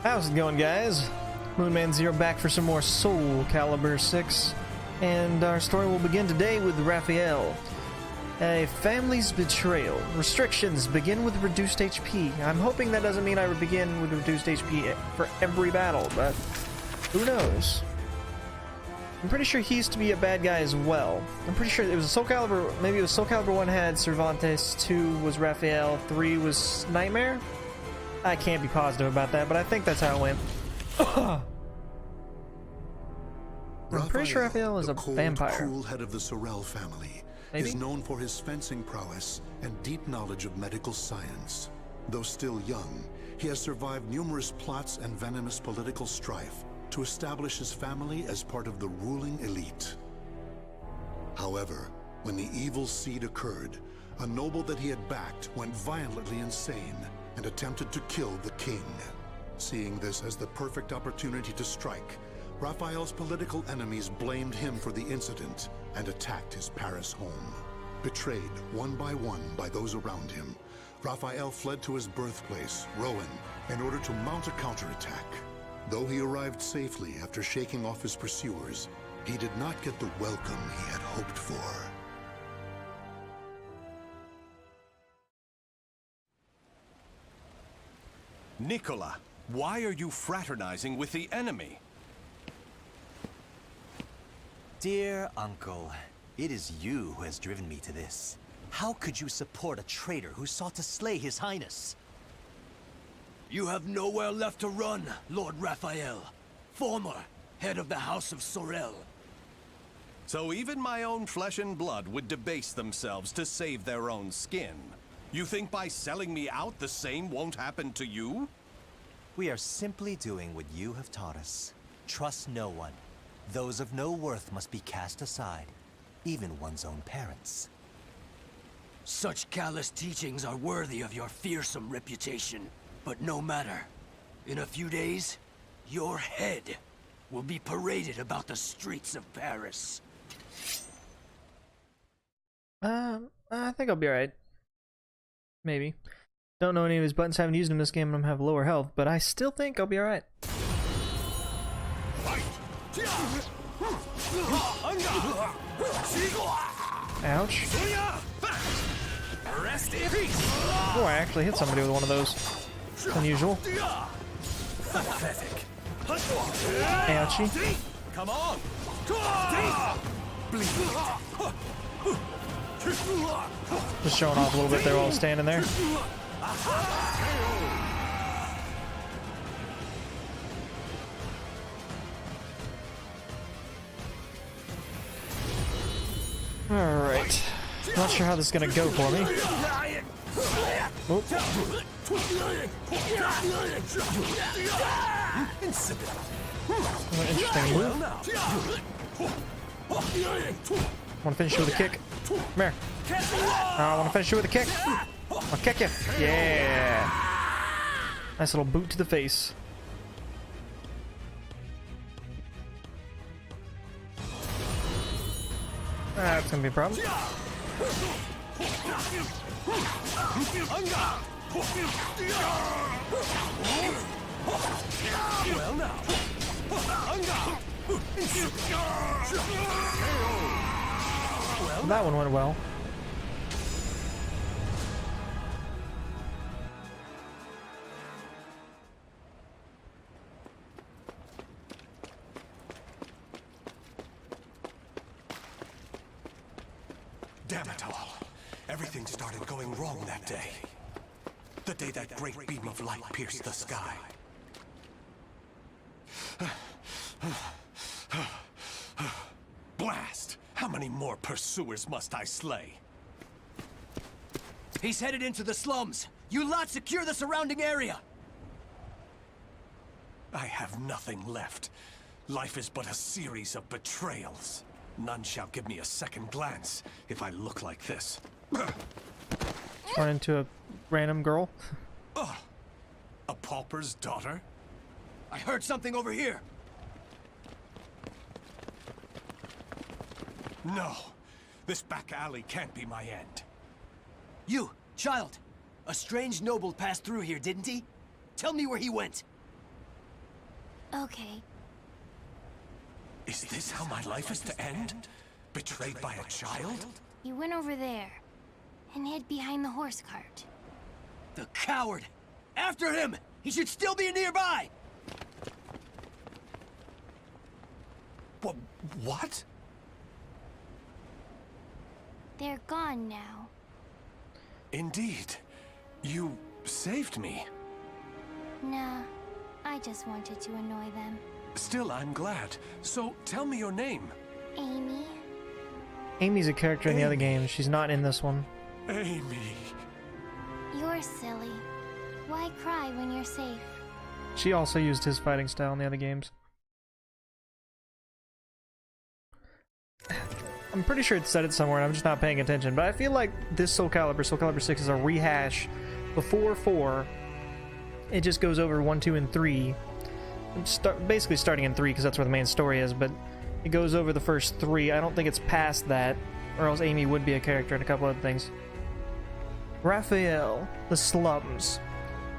How's it going, guys? Moonmanzero back for some more SOULCALIBUR 6, and our story will begin today with Raphael. A family's betrayal. Restrictions begin with reduced HP. I'm hoping that doesn't mean I would begin with reduced HP for every battle, but who knows? I'm pretty sure he used to be a bad guy as well. I'm pretty sure it was SOULCALIBUR, maybe it was SOULCALIBUR 1 had Cervantes, 2 was Raphael, 3 was Nightmare? I can't be positive about that, but I think that's how it went. I'm pretty sure Raphael is a vampire. The cruel head of the Sorel family is known for his fencing prowess and deep knowledge of medical science. Though still young, he has survived numerous plots and venomous political strife to establish his family as part of the ruling elite. However, when the evil seed occurred, a noble that he had backed went violently insane and attempted to kill the king. Seeing this as the perfect opportunity to strike, Raphael's political enemies blamed him for the incident and attacked his Paris home. Betrayed one by those around him, Raphael fled to his birthplace, Rouen, in order to mount a counterattack. Though he arrived safely after shaking off his pursuers, he did not get the welcome he had hoped for. Nicola, why are you fraternizing with the enemy? Dear uncle, it is you who has driven me to this. How could you support a traitor who sought to slay His Highness? You have nowhere left to run, Lord Raphael, former head of the House of Sorel. So even my own flesh and blood would debase themselves to save their own skin. You think by selling me out the same won't happen to you? We are simply doing what you have taught us. Trust no one. Those of no worth must be cast aside, even one's own parents. Such callous teachings are worthy of your fearsome reputation. But no matter. In a few days, your head will be paraded about the streets of Paris. I think I'll be alright. Maybe. Don't know any of his buttons, haven't used them in this game, and I have lower health, but I still think I'll be alright. Ouch. Oh, I actually hit somebody with one of those. It's unusual. Ouchie. Come on! Just showing off a little bit there while standing there. Alright. Not sure how this is gonna go for me. Oop. Interesting move. Want to finish you with a kick? Come here. I want to finish you with a kick. I'll kick you. Yeah. Nice little boot to the face. That's gonna be a problem. Well now. That one went well. Damn it all. Everything started going wrong that day. The day that great beam of light pierced the sky. Blast! How many more pursuers must I slay? He's headed into the slums. You lot secure the surrounding area. I have nothing left. Life is but a series of betrayals. None shall give me a second glance if I look like this. Run into a random girl. A pauper's daughter? I heard something over here. No, this back alley can't be my end. You, child. A strange noble passed through here, didn't he? Tell me where he went. Okay. Is this how my life is to end? Betrayed by a child? He went over there and hid behind the horse cart. The coward! After him! He should still be nearby! What? They're gone now. Indeed. You saved me. Nah, I just wanted to annoy them. Still, I'm glad. So, tell me your name. Amy? Amy's a character in the other game. She's not in this one. Amy. You're silly. Why cry when you're safe? She also used his fighting style in the other games. I'm pretty sure it said it somewhere and I'm just not paying attention, but I feel like this Soul Calibur 6 is a rehash before 4. It just goes over 1, 2, and 3. Basically starting in 3 because that's where the main story is, but it goes over the first 3. I don't think it's past that, or else Amy would be a character in a couple other things. Raphael, the slums.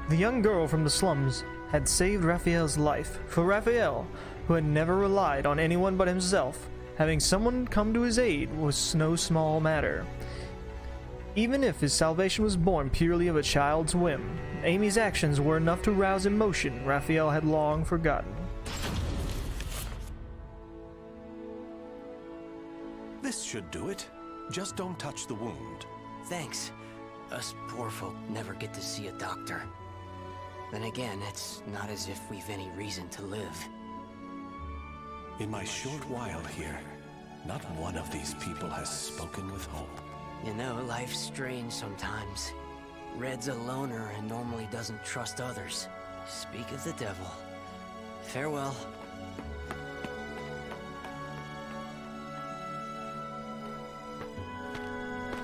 The young girl from the slums had saved Raphael's life. For Raphael, who had never relied on anyone but himself, having someone come to his aid was no small matter. Even if his salvation was born purely of a child's whim, Amy's actions were enough to rouse emotion Raphael had long forgotten. This should do it. Just don't touch the wound. Thanks. Us poor folk never get to see a doctor. Then again, it's not as if we've any reason to live. In my short while here, not one of these people has spoken with hope. You know, life's strange sometimes. Red's a loner and normally doesn't trust others. Speak of the devil. Farewell.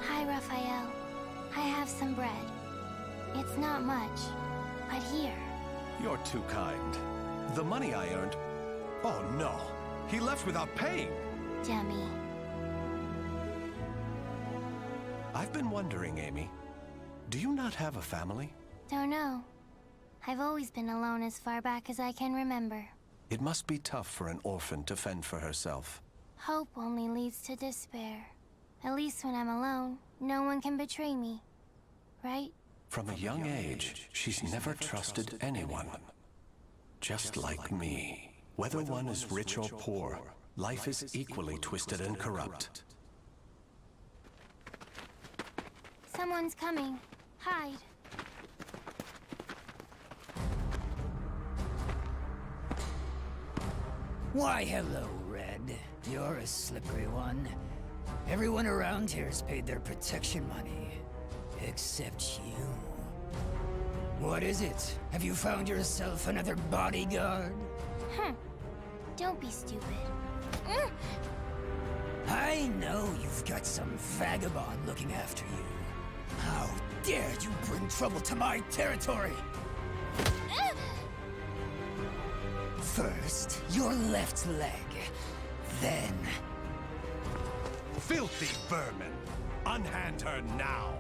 Hi, Raphael. I have some bread. It's not much, but here. You're too kind. The money I earned... Oh no! He left without paying! Dummy. I've been wondering, Amy. Do you not have a family? Don't know. I've always been alone as far back as I can remember. It must be tough for an orphan to fend for herself. Hope only leads to despair. At least when I'm alone, no one can betray me. Right? From a young age, she's never trusted anyone. Just like me. Whether one is rich or poor, life is equally twisted and corrupt. Someone's coming. Hide. Why, hello, Red. You're a slippery one. Everyone around here's paid their protection money. Except you. What is it? Have you found yourself another bodyguard? Don't be stupid. I know you've got some vagabond looking after you. How dare you bring trouble to my territory? First, your left leg. Then... Filthy vermin! Unhand her now!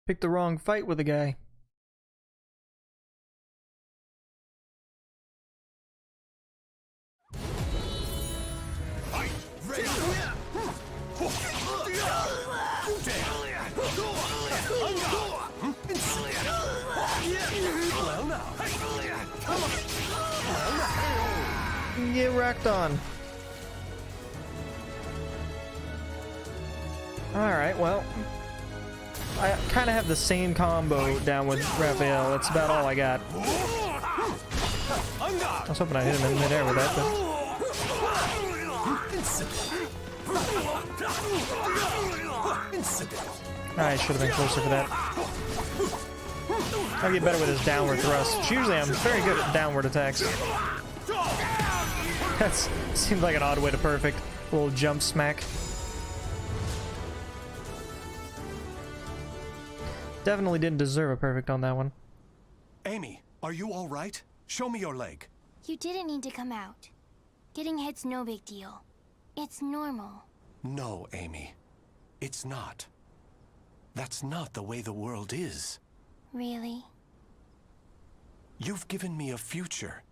Picked the wrong fight with the guy. Get racked on. Alright, well, I kind of have the same combo down with Raphael. That's about all I got. I was hoping I hit him in midair with that, but... I should have been closer for that. I'll get better with his downward thrust. Usually I'm very good at downward attacks. That seems like an odd way to perfect. A little jump smack. Definitely didn't deserve a perfect on that one. Amy, are you all right? Show me your leg. You didn't need to come out. Getting hit's no big deal. It's normal. No, Amy. It's not. That's not the way the world is. Really? You've given me a future.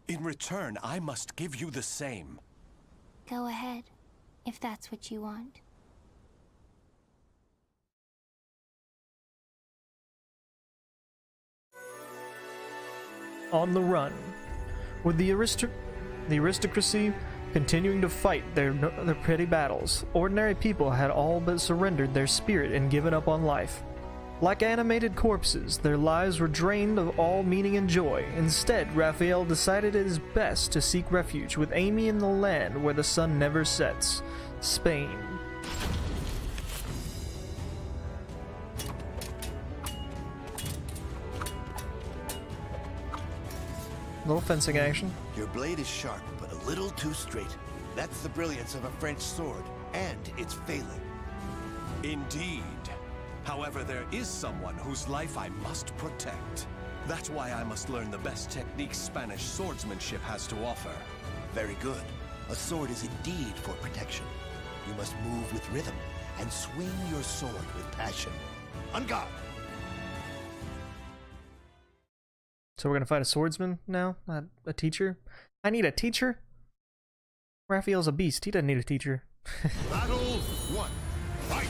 In return, I must give you the same. Go ahead, if that's what you want. On the run. With the aristocracy continuing to fight their petty battles, ordinary people had all but surrendered their spirit and given up on life. Like animated corpses, their lives were drained of all meaning and joy. Instead, Raphael decided it is best to seek refuge with Amy in the land where the sun never sets, Spain. Little fencing action. Your blade is sharp, but a little too straight. That's the brilliance of a French sword, and it's failing. Indeed. However, there is someone whose life I must protect. That's why I must learn the best techniques Spanish swordsmanship has to offer. Very good. A sword is indeed for protection. You must move with rhythm and swing your sword with passion. On guard! So we're gonna fight a swordsman now? Not a teacher? I need a teacher? Raphael's a beast. He doesn't need a teacher. Battle 1. Fight!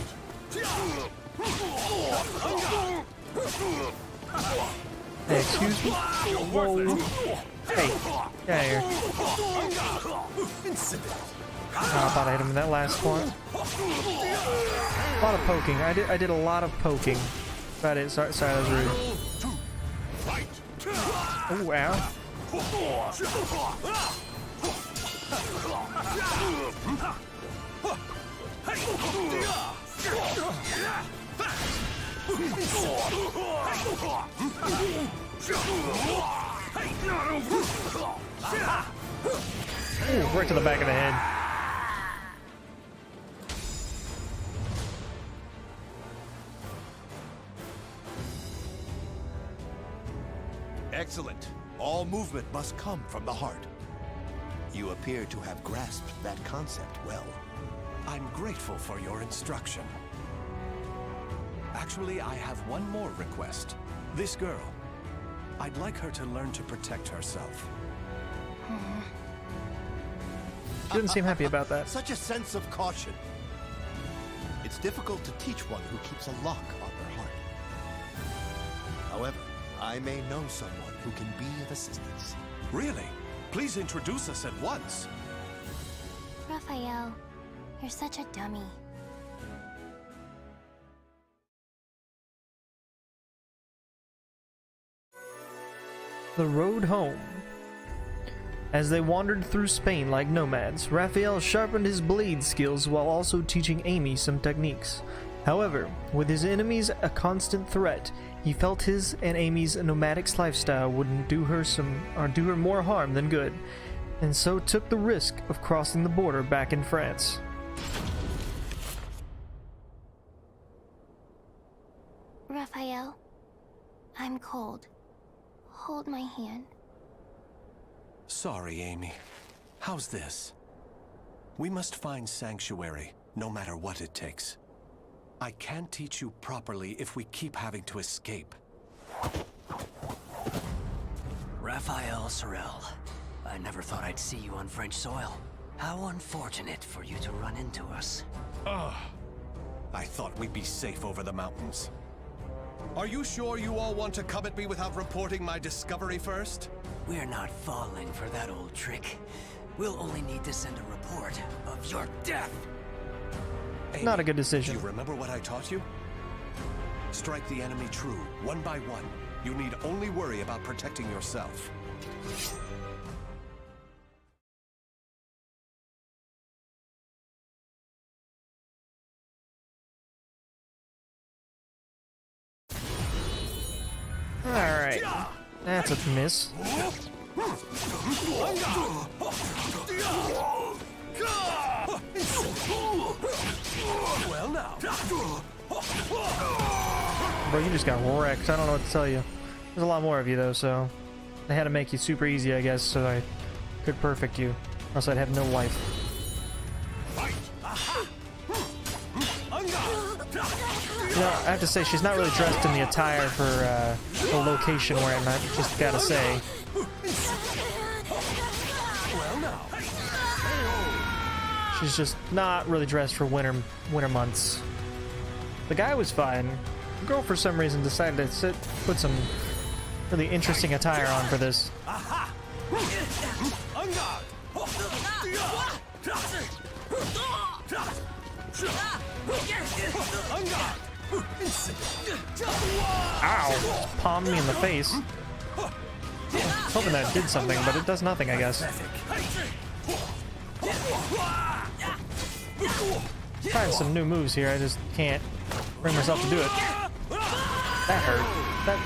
Hey, excuse me? Whoa. Hey, get out of here. Oh, I thought I hit him in that last one. A lot of poking. I did a lot of poking. But it. Sorry, that was rude. Oh, ow. Ooh, right to the back of the head. Excellent. All movement must come from the heart. You appear to have grasped that concept well. I'm grateful for your instruction. Actually, I have one more request. This girl. I'd like her to learn to protect herself. She didn't seem happy about that. Such a sense of caution. It's difficult to teach one who keeps a lock on their heart. However, I may know someone who can be of assistance. Really? Please introduce us at once. Raphael, you're such a dummy. The road home. As they wandered through Spain like nomads, Raphael sharpened his blade skills while also teaching Amy some techniques. However, with his enemies a constant threat, he felt his and Amy's nomadic lifestyle wouldn't do her more harm than good, and so took the risk of crossing the border back in France. Raphael, I'm cold. Hold my hand. Sorry, Amy. How's this? We must find sanctuary, no matter what it takes. I can't teach you properly if we keep having to escape. Raphael Sorel, I never thought I'd see you on French soil. How unfortunate for you to run into us. I thought we'd be safe over the mountains. Are you sure you all want to come at me without reporting my discovery first? We're not falling for that old trick. We'll only need to send a report of your death. Amy, Not a good decision. Do you remember what I taught you? Strike the enemy true, one by one. You need only worry about protecting yourself. Alright. That's a miss. Well now. Bro, you just got wrecked. I don't know what to tell you. There's a lot more of you, though, so they had to make you super easy, I guess, so I could perfect you. Else I'd have no life. You know, I have to say, she's not really dressed in the attire for the location we're in, I just gotta say. She's just not really dressed for winter months. The guy was fine. The girl, for some reason, decided to put some really interesting attire on for this. Ow! Palmed me in the face. I was hoping that did something, but it does nothing, I guess. Trying some new moves here, I just can't bring myself to do it. That hurt.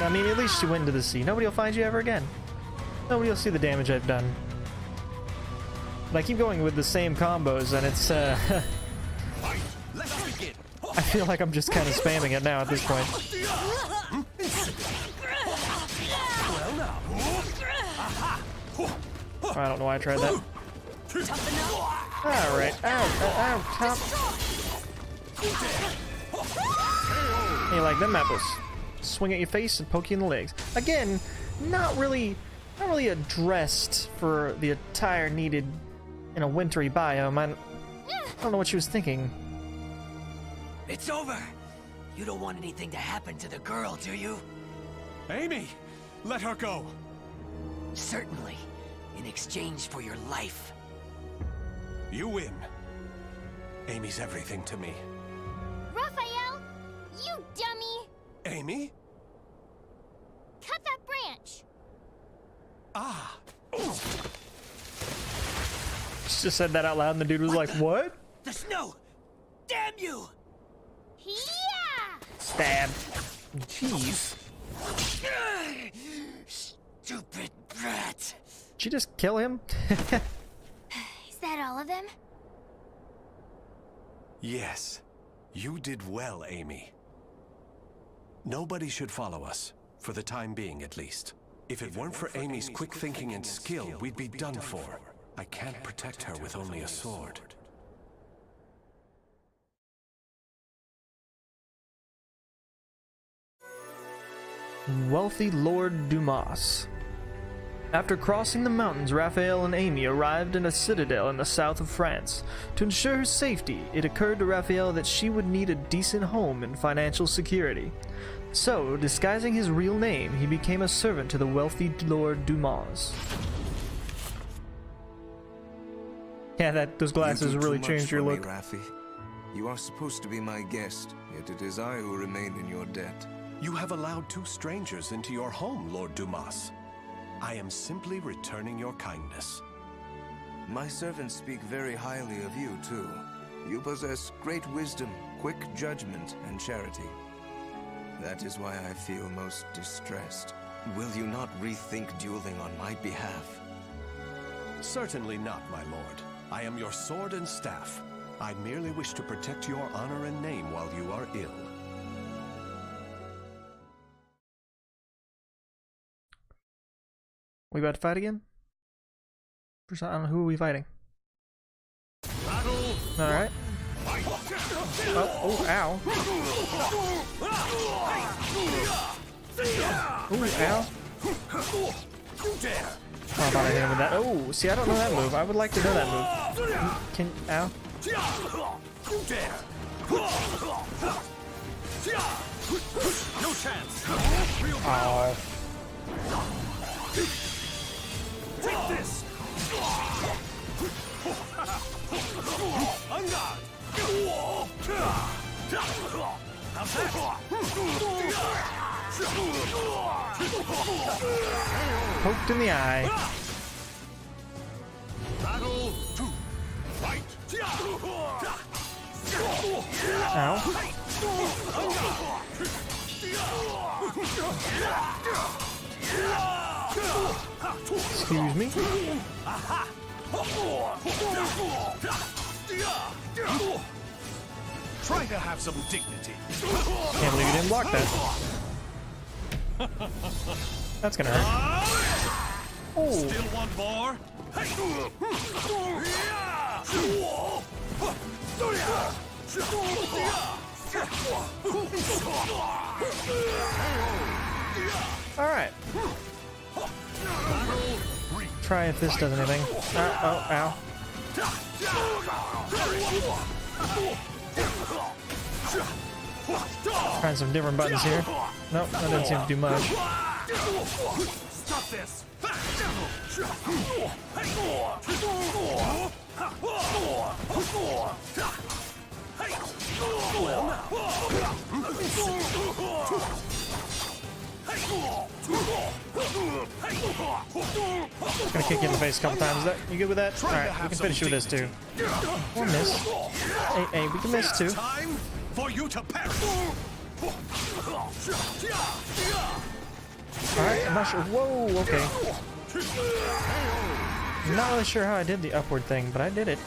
I mean, at least you went into the sea. Nobody will find you ever again. Nobody will see the damage I've done. But I keep going with the same combos, and it's, I feel like I'm just kind of spamming it now at this point. Oh, I don't know why I tried that. Alright. Ow, top. You like them apples? Swing at your face and poke you in the legs. Again, not really addressed for the attire needed in a wintry biome. I don't know what she was thinking. It's over! You don't want anything to happen to the girl, do you? Amy! Let her go! Certainly. In exchange for your life. You win. Amy's everything to me. Raphael! You dummy! Amy? Cut that branch! Ah! She just said that out loud and the dude was like, what? The snow! Damn you! Yeah! Stab. Jeez. Stupid brat! Did she just kill him? Is that all of them? Yes. You did well, Amy. Nobody should follow us, for the time being at least. If it weren't for Amy's quick thinking and skill, we'd be done for. I can't protect her with only a sword. Wealthy Lord Dumas. After crossing the mountains, Raphael and Amy arrived in a citadel in the south of France. To ensure her safety, it occurred to Raphael that she would need a decent home and financial security. So, disguising his real name, he became a servant to the wealthy Lord Dumas. Yeah, those glasses really changed your look. Rafi. You are supposed to be my guest, yet it is I who remain in your debt. You have allowed 2 strangers into your home, Lord Dumas. I am simply returning your kindness. My servants speak very highly of you, too. You possess great wisdom, quick judgment, and charity. That is why I feel most distressed. Will you not rethink dueling on my behalf? Certainly not, my lord. I am your sword and staff. I merely wish to protect your honor and name while you are ill. We about to fight again? First, I don't know, who are we fighting? Alright. Oh, ow. Ooh, ow. Oh, I thought I hit him with that. Oh, see, I don't know that move. I would like to know that move. Can, ow. No chance. Oh. Take this. On guard. Poked in the eye. Battle 2. Fight. Ow. Excuse me. Try to have some dignity. Can't believe you didn't block that. That's gonna hurt. Oh. Still want more? Alright. Try if this does anything. Oh, ow. Trying some different buttons here. Nope, that doesn't seem to do much. Stop this! Gonna kick you in the face a couple times. You good with that? Alright, we can finish you with this too. Or miss. Hey, we can miss too. Time for you to perish. Alright, I'm not sure. Whoa, okay. I'm not really sure how I did the upward thing, but I did it.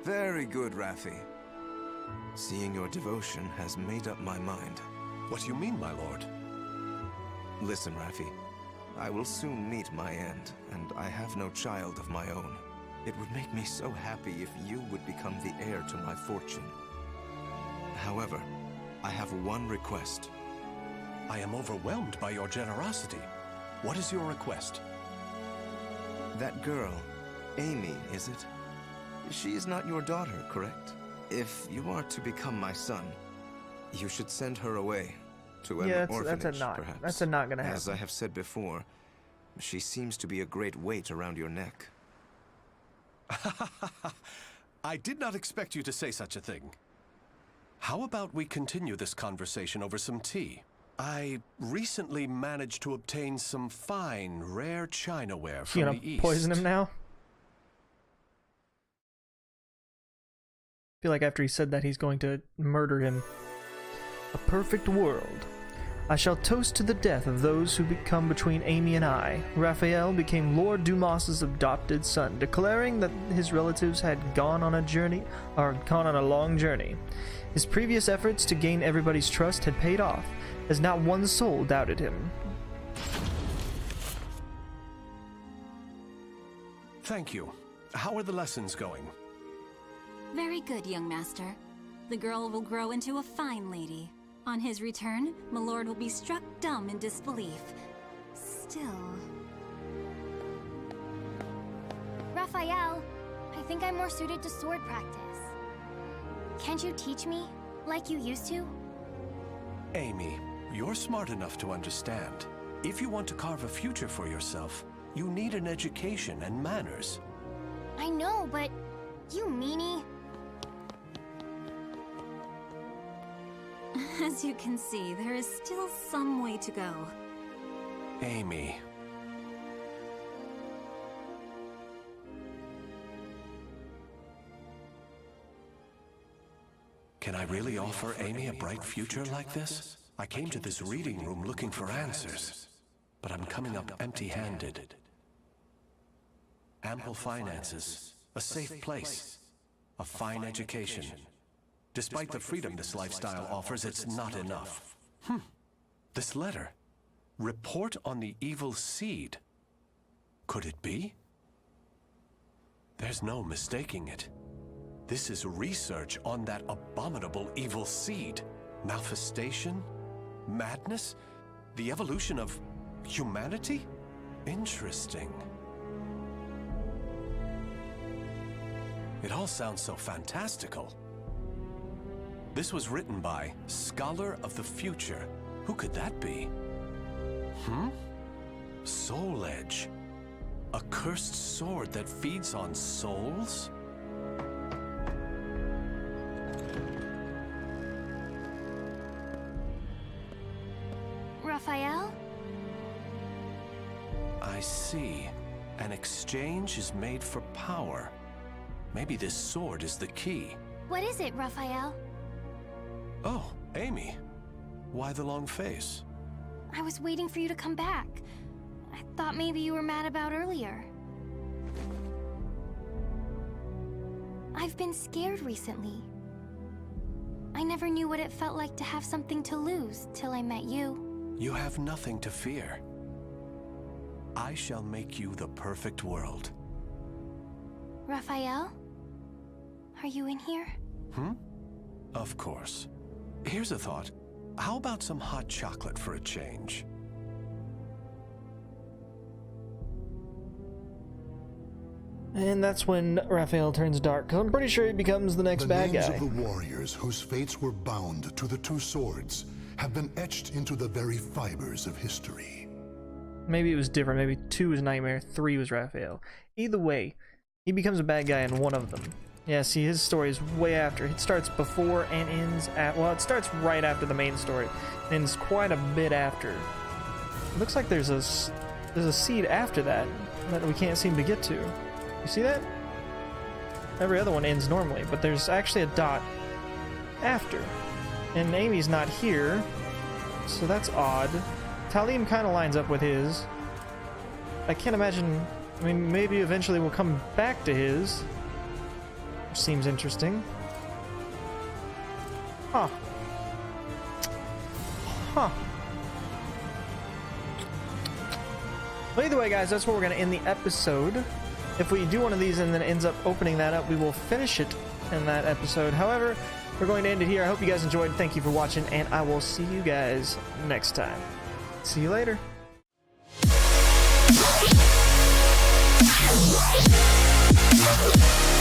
Very good, Raphi. Seeing your devotion has made up my mind. What do you mean, my lord? Listen, Raphi. I will soon meet my end, and I have no child of my own. It would make me so happy if you would become the heir to my fortune. However, I have one request. I am overwhelmed by your generosity. What is your request? That girl, Amy, is it? She is not your daughter, correct? If you are to become my son, you should send her away to an orphanage, that's a not. perhaps. That's a not gonna happen. As I have said before, she seems to be a great weight around your neck. I did not expect you to say such a thing. How about we continue this conversation over some tea? I recently managed to obtain some fine, rare chinaware from the East. Poison him now? I feel like after he said that, he's going to murder him. A perfect world. I shall toast to the death of those who come between Amy and I. Raphael became Lord Dumas's adopted son, declaring that his relatives had gone on a long journey. His previous efforts to gain everybody's trust had paid off, as not one soul doubted him. Thank you. How are the lessons going? Very good, young master. The girl will grow into a fine lady. On his return, my lord will be struck dumb in disbelief. Still... Raphael, I think I'm more suited to sword practice. Can't you teach me, like you used to? Amy, you're smart enough to understand. If you want to carve a future for yourself, you need an education and manners. I know, but you meanie. As you can see, there is still some way to go. Amy. Can I really offer Amy a bright future like this? I came to this reading room looking for answers, but I'm coming up empty-handed. Ample finances, a safe place, a fine education. Despite the freedom this lifestyle offers, it's not enough. This letter. Report on the evil seed. Could it be? There's no mistaking it. This is research on that abominable evil seed. Malfestation? Madness? The evolution of humanity? Interesting. It all sounds so fantastical. This was written by Scholar of the Future. Who could that be? Soul Edge. A cursed sword that feeds on souls? Raphael? I see. An exchange is made for power. Maybe this sword is the key. What is it, Raphael? Oh, Amy. Why the long face? I was waiting for you to come back. I thought maybe you were mad about earlier. I've been scared recently. I never knew what it felt like to have something to lose till I met you. You have nothing to fear. I shall make you the perfect world. Raphael? Are you in here? Of course. Here's a thought. How about some hot chocolate for a change? And that's when Raphael turns dark, 'cause I'm pretty sure he becomes the next bad The names guy. of the warriors whose fates were bound to the two swords have been etched into the very fibers of history. Maybe it was different. Maybe 2 was Nightmare, 3 was Raphael. Either way, he becomes a bad guy in one of them. Yeah, see, his story is way after. It starts before and ends at... Well, it starts right after the main story. And ends quite a bit after. It looks like there's a seed after that we can't seem to get to. You see that? Every other one ends normally, but there's actually a dot after. And Amy's not here, so that's odd. Talim kind of lines up with his. I can't imagine... I mean, maybe eventually we'll come back to his. Which seems interesting. Huh. Huh. Well, either way, guys, that's where we're going to end the episode. If we do one of these and then it ends up opening that up, we will finish it in that episode. However, we're going to end it here. I hope you guys enjoyed. Thank you for watching, and I will see you guys next time. See you later. Yeah.